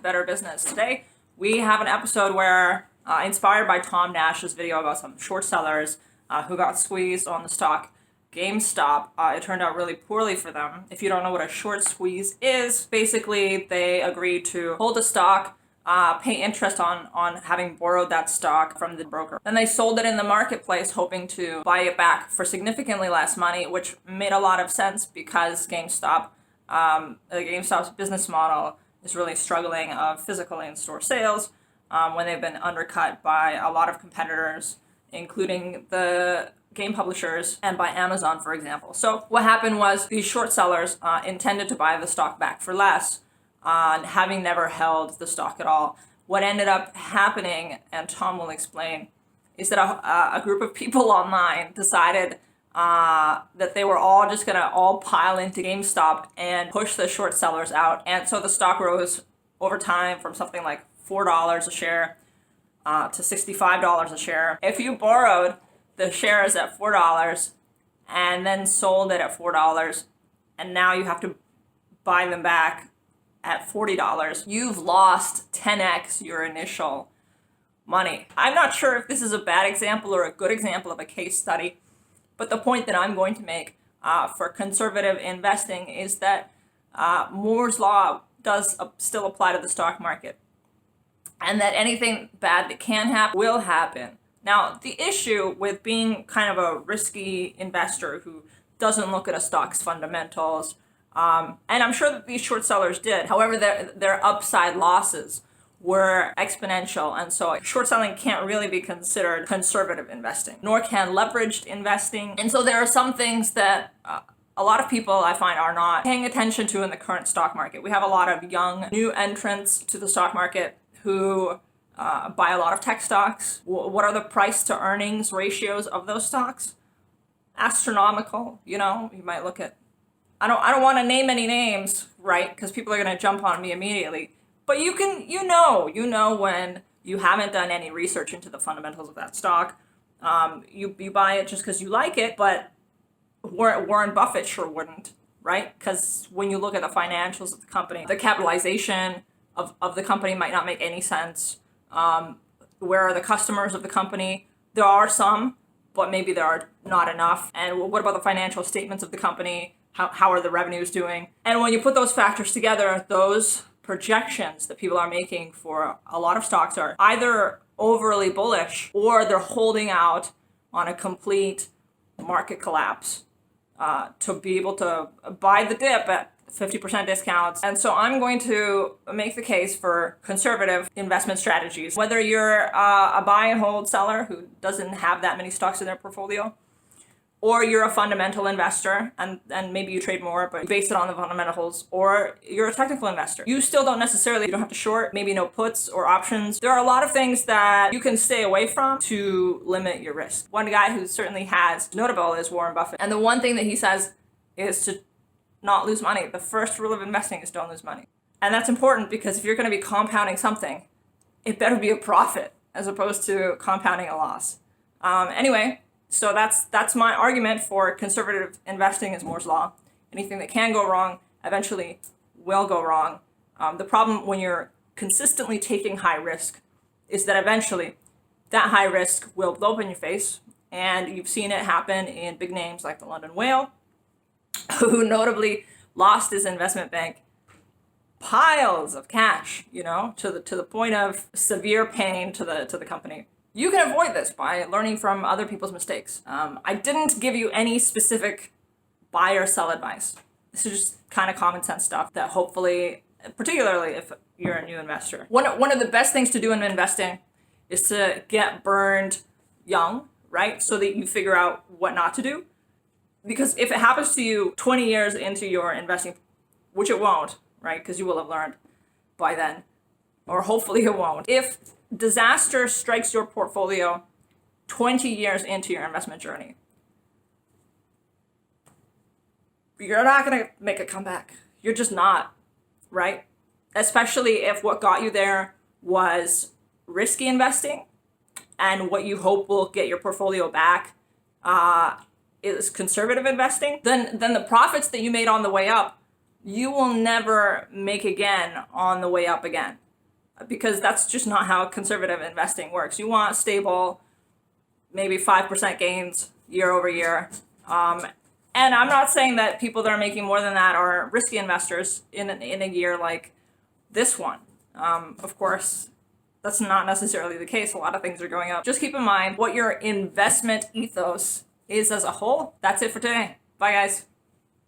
Better Business. Today, we have an episode where, inspired by Tom Nash's video about some short sellers who got squeezed on the stock GameStop. It turned out really poorly for them. If you don't know what a short squeeze is, basically they agreed to hold the stock, pay interest on having borrowed that stock from the broker. Then they sold it in the marketplace, hoping to buy it back for significantly less money, which made a lot of sense because GameStop's business model is really struggling of physical in-store sales when they've been undercut by a lot of competitors, including the game publishers and by Amazon, for example. So what happened was these short sellers intended to buy the stock back for less, having never held the stock at all. What ended up happening, and Tom will explain, is that a group of people online decided that they were all just gonna all pile into GameStop and push the short sellers out. And so the stock rose over time from something like $4 a share to $65 a share. If you borrowed the shares at $4 and then sold it at $4, and now you have to buy them back at $40, you've lost 10x your initial money. I'm not sure if this is a bad example or a good example of a case study, but the point that I'm going to make for conservative investing is that Moore's Law does still apply to the stock market, and that anything bad that can happen will happen. Now, the issue with being kind of a risky investor who doesn't look at a stock's fundamentals, and I'm sure that these short sellers did, however, their upside losses were exponential, and so short selling can't really be considered conservative investing, nor can leveraged investing. And so there are some things that a lot of people, I find, are not paying attention to in the current stock market. We have a lot of young new entrants to the stock market who buy a lot of tech stocks. What are the price to earnings ratios of those stocks? Astronomical. You know, you might look at, I don't want to name any names, right? Because people are going to jump on me immediately. But you know when you haven't done any research into the fundamentals of that stock. You buy it just because you like it, but Warren Buffett sure wouldn't, right? Because when you look at the financials of the company, the capitalization of the company might not make any sense. Where are the customers of the company? There are some, but maybe there are not enough. And what about the financial statements of the company? How are the revenues doing? And when you put those factors together, those projections that people are making for a lot of stocks are either overly bullish or they're holding out on a complete market collapse to be able to buy the dip at 50% discounts. And so I'm going to make the case for conservative investment strategies. Whether you're a buy and hold seller who doesn't have that many stocks in their portfolio, or you're a fundamental investor and maybe you trade more, but you base it on the fundamentals, or you're a technical investor. You still don't have to short, maybe no puts or options. There are a lot of things that you can stay away from to limit your risk. One guy who certainly has notable is Warren Buffett. And the one thing that he says is to not lose money. The first rule of investing is don't lose money. And that's important because if you're going to be compounding something, it better be a profit as opposed to compounding a loss. Anyway, so that's my argument for conservative investing is Moore's Law. Anything that can go wrong eventually will go wrong. The problem when you're consistently taking high risk is that eventually that high risk will blow up in your face. And you've seen it happen in big names like the London Whale, who notably lost his investment bank piles of cash, to the point of severe pain to the company. You can avoid this by learning from other people's mistakes. I didn't give you any specific buy or sell advice. This is just kind of common sense stuff that hopefully, particularly if you're a new investor. One of the best things to do in investing is to get burned young, right? So that you figure out what not to do. Because if it happens to you 20 years into your investing, which it won't, right? Because you will have learned by then, or hopefully it won't. If disaster strikes your portfolio 20 years into your investment journey, you're not going to make a comeback. You're just not, right? Especially if what got you there was risky investing and what you hope will get your portfolio back is conservative investing, then the profits that you made on the way up, you will never make again on the way up again. because that's just not how conservative investing works. You want stable, maybe 5% gains year over year. And I'm not saying that people that are making more than that are risky investors in a year like this one. Of course, that's not necessarily the case. A lot of things are going up. Just keep in mind what your investment ethos is as a whole. That's it for today. Bye, guys.